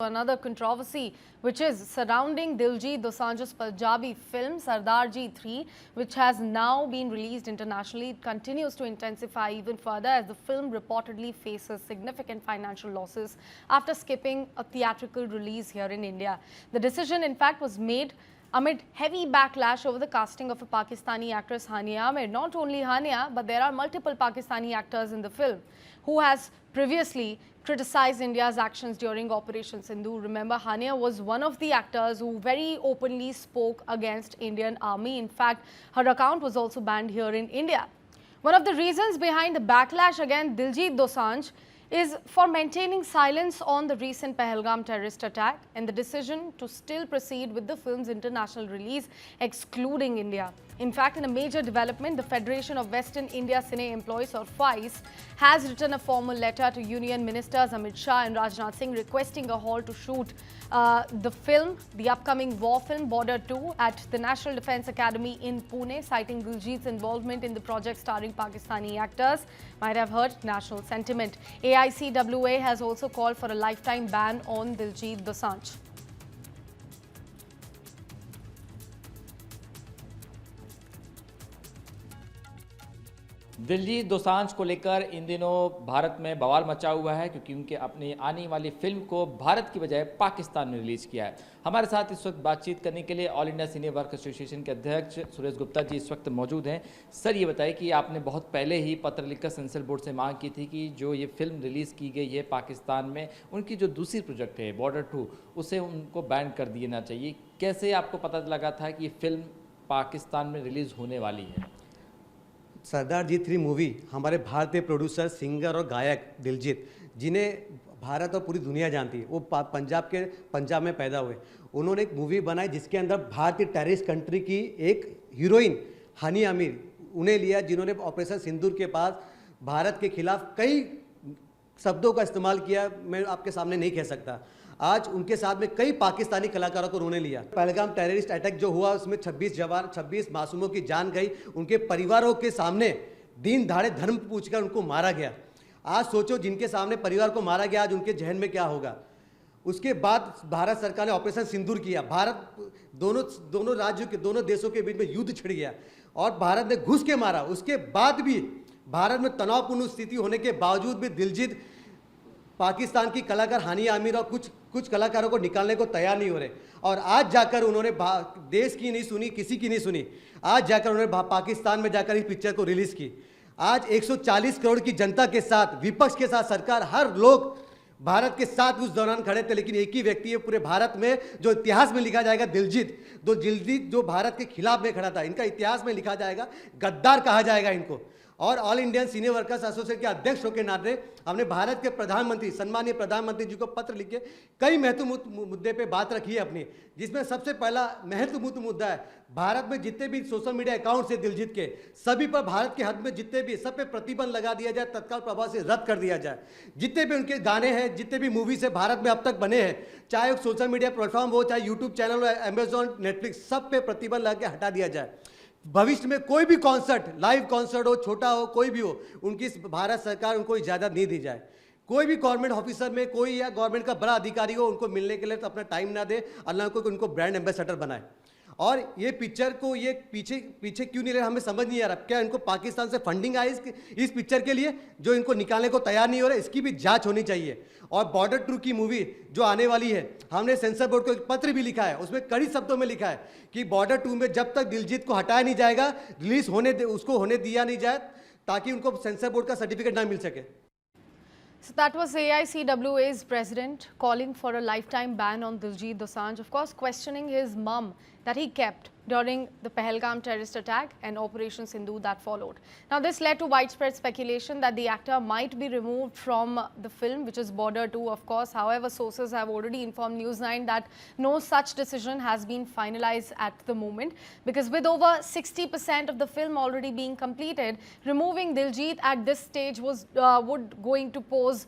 Another controversy which is surrounding Diljit Dosanjh's Punjabi film Sardaar Ji 3, which has now been released internationally. It continues to intensify even further as the film reportedly faces significant financial losses after skipping a theatrical release here in India. The decision, in fact, was made amid heavy backlash over the casting of a Pakistani actress Hania Aamir. Not only Hania, but there are multiple Pakistani actors in the film who has previously criticized India's actions during Operation Sindoor. Remember, Hania was one of the actors who very openly spoke against Indian army. In fact, her account was also banned here in India. One of the reasons behind the backlash against Diljit Dosanjh is for maintaining silence on the recent Pahalgam terrorist attack and the decision to still proceed with the film's international release, excluding India. In fact, in a major development, the Federation of Western India Cine Employees, or FWICE, has written a formal letter to Union Ministers Amit Shah and Rajnath Singh requesting a halt to shoot the film, the upcoming war film Border 2, at the National Defence Academy in Pune, citing Diljit's involvement in the project starring Pakistani actors. Might have heard national sentiment. AICWA has also called for a lifetime ban on Diljit Dosanjh. Diljit Dosanjh को लेकर इन दिनों भारत में बवाल मचा हुआ है क्योंकि उनके अपनी आने वाली फिल्म को भारत की बजाय पाकिस्तान में रिलीज किया है। हमारे साथ इस वक्त बातचीत करने के लिए ऑल इंडिया सिने वर्क एसोसिएशन के अध्यक्ष सुरेश गुप्ता जी इस वक्त मौजूद हैं। सर, ये बताइए कि आपने बहुत पहले ही पत्र लिखकर सेंसर बोर्ड से मांग की थी कि जो ये फिल्म रिलीज़ की गई है पाकिस्तान में, उनकी जो दूसरी प्रोजेक्ट है बॉर्डर 2, उसे उनको बैन कर देना चाहिए। कैसे आपको पता लगा था कि ये फिल्म पाकिस्तान में रिलीज़ होने वाली है? सरदार जी 3 मूवी हमारे भारतीय प्रोड्यूसर, सिंगर और गायक दिलजीत, जिन्हें भारत और पूरी दुनिया जानती है, वो पंजाब में पैदा हुए। उन्होंने एक मूवी बनाई जिसके अंदर भारतीय टेररिस्ट कंट्री की एक हीरोइन हानिया आमिर उन्हें लिया, जिन्होंने ऑपरेशन सिंदूर के पास भारत के खिलाफ कई शब्दों का इस्तेमाल किया, मैं आपके सामने नहीं कह सकता। आज उनके साथ में कई पाकिस्तानी कलाकारों को उन्होंने लिया। पहलगाम टेररिस्ट अटैक जो हुआ उसमें 26 मासूमों की जान गई, उनके परिवारों के सामने दीन दाड़े धर्म पूछकर उनको मारा गया। आज सोचो जिनके सामने परिवार को मारा गया, आज उनके जहन में क्या होगा। उसके बाद भारत सरकार ने ऑपरेशन सिंदूर किया। भारत दोनों राज्यों के, दोनों देशों के बीच में युद्ध छिड़ गया और भारत ने घुस के मारा। उसके बाद भी भारत में तनावपूर्ण स्थिति होने के बावजूद भी दिलजीत पाकिस्तान की कलाकार हानिया आमिर और कुछ कलाकारों को निकालने को तैयार नहीं हो रहे। और आज जाकर उन्होंने देश की नहीं सुनी, किसी की नहीं सुनी, आज जाकर उन्होंने पाकिस्तान में जाकर इस पिक्चर को रिलीज़ की। आज 140 करोड़ की जनता के साथ, विपक्ष के साथ सरकार, हर लोग भारत के साथ उस दौरान खड़े थे, लेकिन एक ही व्यक्ति है पूरे भारत में जो इतिहास में लिखा जाएगा, दिलजीत जो भारत के खिलाफ में खड़ा था। इनका इतिहास में लिखा जाएगा, गद्दार कहा जाएगा इनको। और ऑल इंडियन सिने वर्कर्स एसोसिएशन के अध्यक्ष होकर नाते हमने भारत के प्रधानमंत्री, सम्मानीय प्रधानमंत्री जी को पत्र लिख के कई महत्वपूर्ण मुद्दे पे बात रखी है अपनी, जिसमें सबसे पहला महत्वपूर्ण मुद्दा है भारत में जितने भी सोशल मीडिया अकाउंट्स है दिलजीत के, सभी पर भारत के हद में जितने भी, सब पे प्रतिबंध लगा दिया जाए, तत्काल प्रभाव से रद्द कर दिया जाए। जितने भी उनके गाने हैं, जितने भी मूवीज है भारत में अब तक बने हैं, चाहे सोशल मीडिया प्लेटफॉर्म हो, चाहे यूट्यूब चैनल हो, अमेजॉन, नेटफ्लिक्स, सब पे प्रतिबंध लगा के हटा दिया जाए। भविष्य में कोई भी कॉन्सर्ट, लाइव कॉन्सर्ट हो, छोटा हो, कोई भी हो, उनकी भारत सरकार उनको इजाज़त नहीं दी जाए। कोई भी गवर्नमेंट ऑफिसर में कोई या गवर्नमेंट का बड़ा अधिकारी हो, उनको मिलने के लिए तो अपना टाइम ना दे, अल्लाह को उनको ब्रांड एम्बेसडर बनाए। और ये पिक्चर को ये पीछे क्यों नहीं रहे, हमें समझ नहीं आ रहा। क्या इनको पाकिस्तान से फंडिंग आई इस पिक्चर के लिए जो इनको निकालने को तैयार नहीं हो रहा? इसकी भी जांच होनी चाहिए। और बॉर्डर 2 की मूवी जो आने वाली है, हमने सेंसर बोर्ड को एक पत्र भी लिखा है, उसमें कड़ी शब्दों में लिखा है कि बॉर्डर 2 में जब तक दिलजीत को हटाया नहीं जाएगा, रिलीज उसको होने दिया नहीं जाए, ताकि उनको सेंसर बोर्ड का सर्टिफिकेट ना मिल सके। So that was AICWA's president calling for a lifetime ban on Diljit Dosanjh, of course questioning his mum that he kept during the Pahalgam terrorist attack and Operation Sindoor that followed. Now this led to widespread speculation that the actor might be removed from the film, which is Border 2 of course. However, sources have already informed News9 that no such decision has been finalized at the moment, because with over 60% of the film already being completed, removing Diljit at this stage was going to pose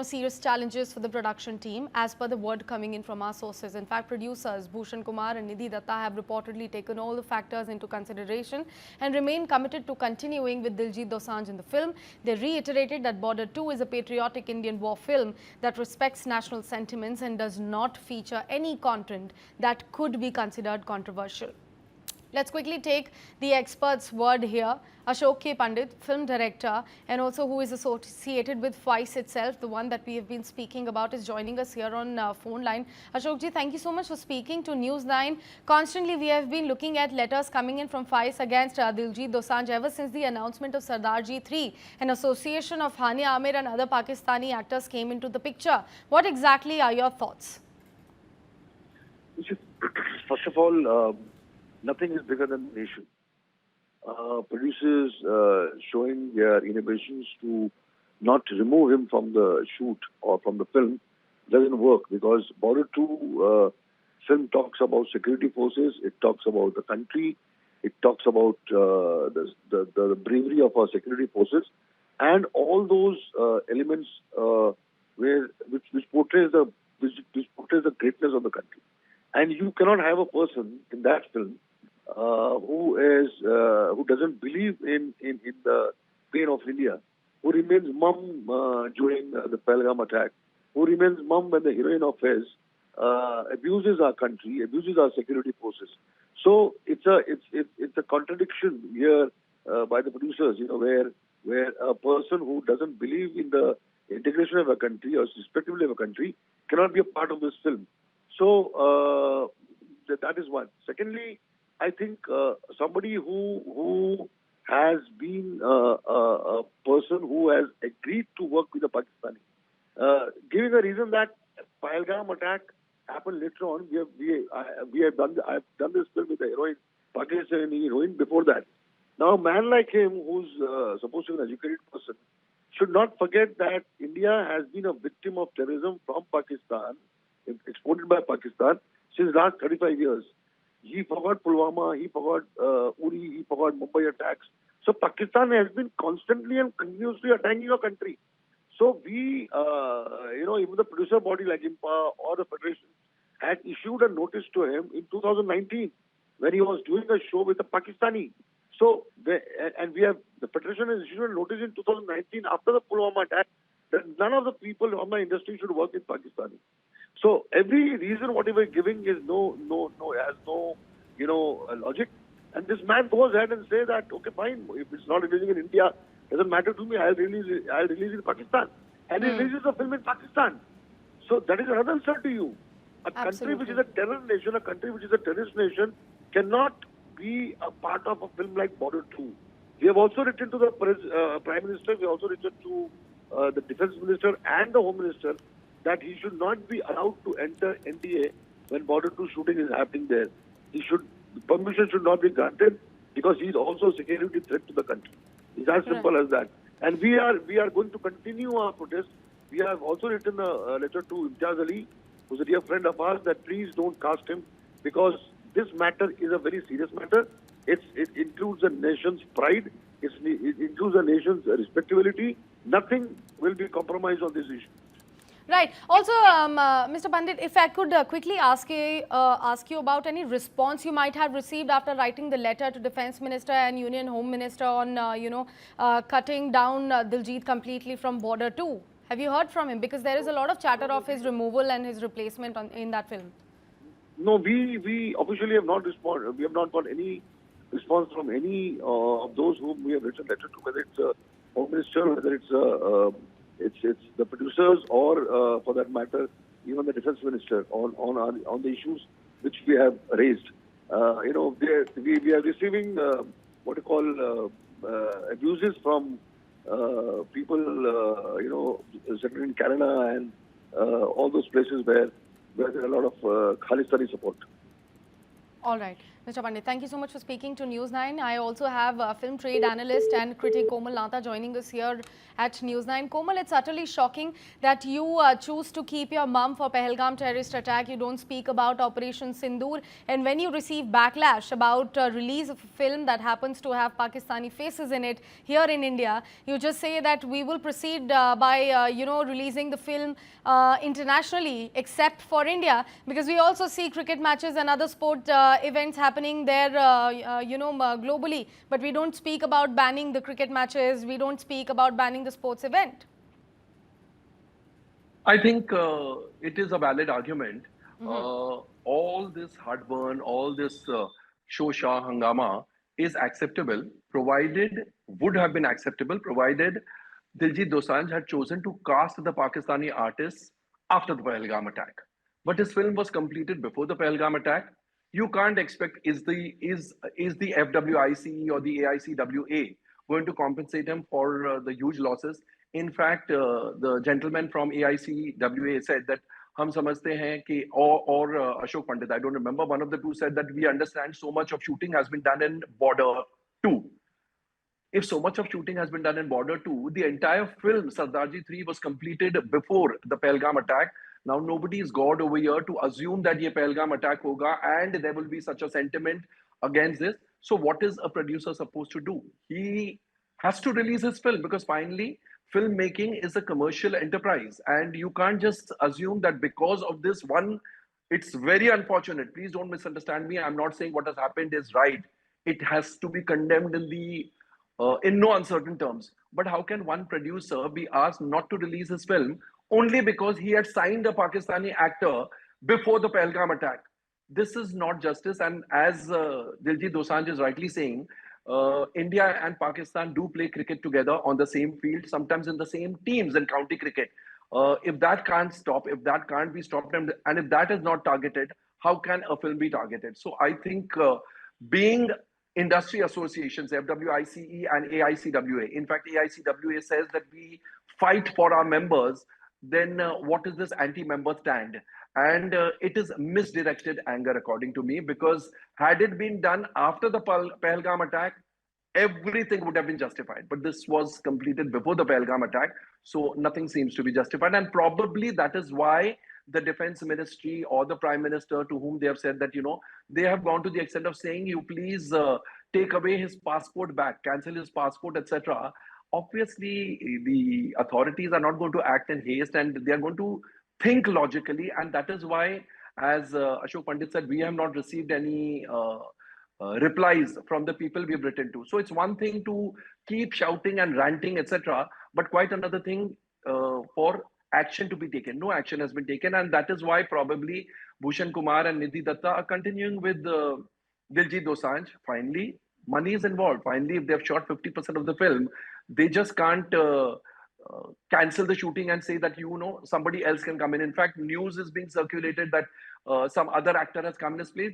serious challenges for the production team, as per the word coming in from our sources. In fact, producers Bhushan, Kumar and Nidhi Dutta have reportedly taken all the factors into consideration and remain committed to continuing with Diljit Dosanjh in the film. They reiterated that Border 2 is a patriotic Indian war film that respects national sentiments and does not feature any content that could be considered controversial. Let's quickly take the expert's word here. Ashok K. Pandit, film director, and also who is associated with FWICE itself, the one that we have been speaking about, is joining us here on phone line. Ashok Ji, thank you so much for speaking to News9. Constantly, we have been looking at letters coming in from FWICE against Diljit Dosanjh ever since the announcement of Sardaar Ji 3. An association of Hania Aamir and other Pakistani actors came into the picture. What exactly are your thoughts? First of all, nothing is bigger than the nation. Producers showing their inhibitions to not remove him from the shoot or from the film doesn't work, because Border 2 film talks about security forces, it talks about the country, it talks about the bravery of our security forces, and all those elements which portrays the greatness of the country. And you cannot have a person in that film who doesn't believe in the pain of India, who remains mum during the Pahalgam attack, who remains mum when the heroine of Fez abuses our country, abuses our security forces. So it's a contradiction here by the producers, where a person who doesn't believe in the integration of a country or respectively of a country cannot be a part of this film. So that is one. Secondly, I think somebody who has been a person who has agreed to work with the Pakistani, giving a reason that Pahalgam attack happened later on. I've done this film with the heroine, Pakistani heroine, before that. Now, a man like him, who's supposed to be an educated person, should not forget that India has been a victim of terrorism from Pakistan, exported by Pakistan, since last 35 years. He forgot Pulwama, he forgot Uri, he forgot Mumbai attacks. So Pakistan has been constantly and continuously attacking your country. So we, even the producer body like IMPA or the Federation had issued a notice to him in 2019 when he was doing a show with a Pakistani. So, the Federation has issued a notice in 2019 after the Pulwama attack that none of the people from the industry should work in Pakistani. So every reason what he was giving is has no logic. And this man goes ahead and say that, okay, fine, if it's not releasing in India, doesn't matter to me, I'll release it in Pakistan. And he releases the film in Pakistan. So that is another insult to you. A country which is a terror nation, a country which is a terrorist nation, cannot be a part of a film like Border 2. We have also written to the Prime Minister, we have also written to the Defense Minister and the Home Minister that he should not be allowed to enter NDA when Border 2 shooting is happening there. Permission should not be granted because he is also a security threat to the country. It's as simple as that. And we are going to continue our protest. We have also written a letter to Imtiaz Ali, who's a dear friend of ours, that please don't cast him, because this matter is a very serious matter. It includes a nation's pride. It includes a nation's respectability. Nothing will be compromised on this issue. Right. Also, Mr. Pandit, if I could quickly ask you about any response you might have received after writing the letter to Defense Minister and Union Home Minister on, cutting down Diljit completely from Border 2. Have you heard from him? Because there is a lot of chatter of his removal and his replacement in that film. No, we officially have not responded. We have not got any response from any of those whom we have written letter to, whether it's a Home Minister, whether it's the producers, or for that matter, even the Defense Minister on the issues which we have raised. We are receiving what you call abuses from people, settled in Canada and all those places where there are a lot of Khalistani support. All right. Mr. Pandit, thank you so much for speaking to News9. I also have film trade analyst and critic Kal Nata joining us here at News9. Komal, it's utterly shocking that you choose to keep your mum for Pahalgam terrorist attack. You don't speak about Operation Sindoor. And when you receive backlash about release of a film that happens to have Pakistani faces in it here in India, you just say that we will proceed by, releasing the film internationally except for India, because we also see cricket matches and other sport events happening happening there, globally, but we don't speak about banning the cricket matches, we don't speak about banning the sports event. I think it is a valid argument. All this heartburn, all this shosha hangama is acceptable, would have been acceptable, provided Diljit Dosanjh had chosen to cast the Pakistani artists after the Pahalgam attack. But his film was completed before the Pahalgam attack. You can't expect, is the FWICE or the AICWA going to compensate him for the huge losses? In fact, the gentleman from AICWA said that हम समझते हैं कि or Ashok Pandit, I don't remember, one of the two said that we understand so much of shooting has been done in Border 2. If so much of shooting has been done in Border 2, the entire film Sardaar Ji 3 was completed before the Pahalgam attack. Now nobody is God over here to assume that ye Pahalgam attack hoga and there will be such a sentiment against this. So what is a producer supposed to do? He has to release his film, because finally filmmaking is a commercial enterprise, and you can't just assume that because of this one. It's very unfortunate. Please don't misunderstand me. I'm not saying what has happened is right. It has to be condemned in no uncertain terms. But how can one producer be asked not to release his film only because he had signed a Pakistani actor before the Pahalgam attack? This is not justice. And as Diljit Dosanjh is rightly saying, India and Pakistan do play cricket together on the same field, sometimes in the same teams in county cricket. If that can't stop, if that can't be stopped, and if that is not targeted, how can a film be targeted? So I think being industry associations, FWICE and AICWA, in fact, AICWA says that we fight for our members, then what is this anti-member stand? And it is misdirected anger, according to me, because had it been done after the Pahalgam attack, everything would have been justified. But this was completed before the Pahalgam attack, so nothing seems to be justified. And probably that is why the defense ministry or the prime minister, to whom they have said that, they have gone to the extent of saying, you please take away his passport back, cancel his passport, etc. Obviously, the authorities are not going to act in haste, and they are going to think logically. And that is why, as Ashok Pandit said, we have not received any replies from the people we've written to. So it's one thing to keep shouting and ranting, etc., but quite another thing for action to be taken. No action has been taken, and that is why probably Bhushan, Kumar and Nidhi Dutta are continuing with Diljit Dosanjh. Finally, money is involved. Finally, if they've shot 50% of the film, they just can't cancel the shooting and say that, somebody else can come in. In fact, news is being circulated that some other actor has come in his place.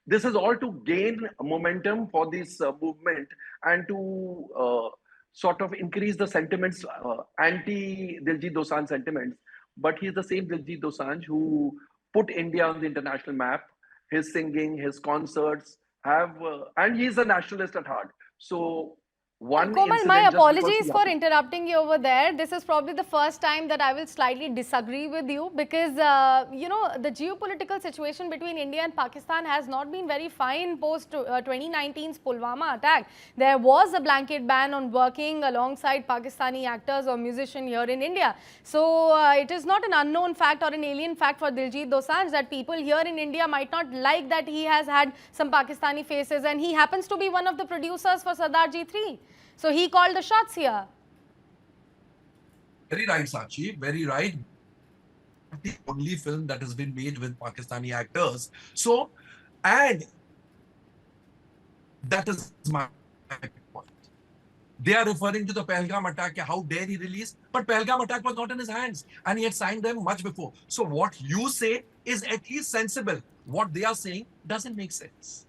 This is all to gain momentum for this movement and to sort of increase the sentiments, anti-Diljit Dosanjh sentiments. But he's the same Diljit Dosanjh who put India on the international map. His singing, his concerts and he's a nationalist at heart. So Komal, my apologies for interrupting you over there. This is probably the first time that I will slightly disagree with you, because, the geopolitical situation between India and Pakistan has not been very fine post 2019's Pulwama attack. There was a blanket ban on working alongside Pakistani actors or musicians here in India. So it is not an unknown fact or an alien fact for Diljit Dosanjh that people here in India might not like that he has had some Pakistani faces, and he happens to be one of the producers for Sardaar Ji 3. So he called the shots here. Very right, Sachi. Very right. The only film that has been made with Pakistani actors. So, and that is my point. They are referring to the Pahalgam attack. How dare he release? But Pahalgam attack was not in his hands, and he had signed them much before. So what you say is at least sensible. What they are saying doesn't make sense.